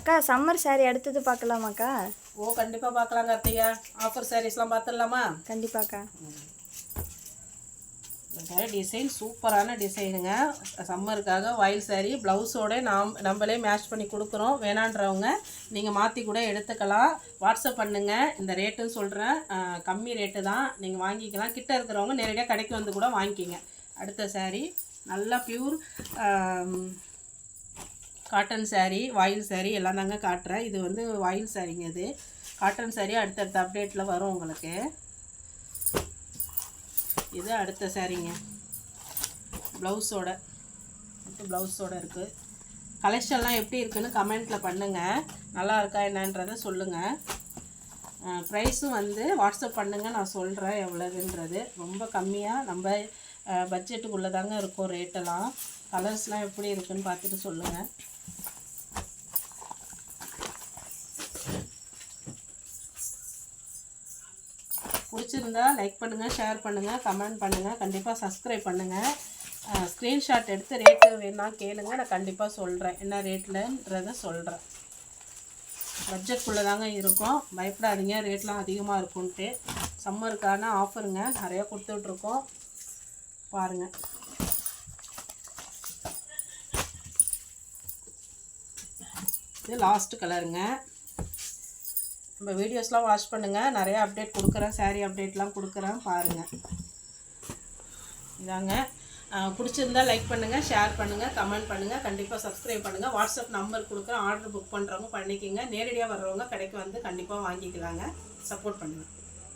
அக்கா summer saree அடுத்தது பார்க்கலாமாக்கா? ஓ கண்டிப்பாக பார்க்கலாம் கார்த்திகா. ஆஃபர் சாரீஸ்லாம் பார்த்துடலாமா? கண்டிப்பாக்கா. டிசைன் சூப்பரான டிசைனுங்க. சம்மருக்காக வாயில் சாரீ ப்ளவுஸோட நம்மளே மேட்ச் பண்ணி கொடுக்குறோம். வேணான்றவங்க நீங்கள் மாற்றி கூட எடுத்துக்கலாம். வாட்ஸ்அப் பண்ணுங்கள். இந்த ரேட்டுன்னு சொல்கிறேன், கம்மி ரேட்டு தான், நீங்கள் வாங்கிக்கலாம். கிட்ட இருக்கிறவங்க நேரடியாக கடைக்கு வந்து கூட வாங்கிக்கிங்க. அடுத்த சாரீ நல்லா பியூர் காட்டன் சாரீ, வாயில் சாரீ எல்லாம் தாங்க காட்டுறேன். இது வந்து வாயில் சாரீங்க. இது காட்டன் சாரீ அடுத்தடுத்த அப்டேட்டில் வரும் உங்களுக்கு. இது அடுத்த சாரீங்க, ப்ளவுஸோட இருக்குது. கலெக்ஷன்லாம் எப்படி இருக்குன்னு கமெண்ட்டில் பண்ணுங்கள். நல்லா இருக்கா என்னன்றதை சொல்லுங்கள். ப்ரைஸும் வந்து வாட்ஸ்அப் பண்ணுங்கள், நான் சொல்கிறேன் எவ்வளோதுன்றது. ரொம்ப கம்மியாக நம்ம பட்ஜெட்டுக்குள்ளே தாங்க இருக்கும் ரேட்டெல்லாம். கலர்ஸ்லாம் எப்படி இருக்குன்னு பார்த்துட்டு சொல்லுங்கள். பிடிச்சிருந்தா லைக் பண்ணுங்கள், ஷேர் பண்ணுங்கள், கமெண்ட் பண்ணுங்கள், கண்டிப்பாக சப்ஸ்கிரைப் பண்ணுங்கள். ஸ்க்ரீன்ஷாட் எடுத்து ரேட்டு வேணா கேளுங்க, நான் கண்டிப்பாக சொல்கிறேன் என்ன ரேட்லன்றதை சொல்கிறேன். பட்ஜெட்குள்ளே தாங்க இருக்கும், பயப்படாதீங்க ரேட்லாம் அதிகமாக இருக்குன்ட்டு. சம்மருக்கான ஆஃபருங்க நிறையா கொடுத்துட்ருக்கோம் பாருங்கள். இது லாஸ்ட் கலருங்க. நம்ம வீடியோஸ்லாம் வாட்ச் பண்ணுங்கள், நிறையா அப்டேட் கொடுக்குறேன், சாரீ அப்டேட்லாம் கொடுக்குறேன் பாருங்கள். இதாங்க. பிடிச்சிருந்தா லைக் பண்ணுங்கள், ஷேர் பண்ணுங்கள், கமெண்ட் பண்ணுங்கள், கண்டிப்பாக சப்ஸ்கிரைப் பண்ணுங்கள். வாட்ஸ்அப் நம்பர் கொடுக்குறேன், ஆர்டர் புக் பண்ணுறவங்க பண்ணிக்கிங்க. நேரடியாக வர்றவங்க கடைக்கு வந்து கண்டிப்பாக வாங்கிக்கலாங்க. சப்போர்ட் பண்ணுங்கள்.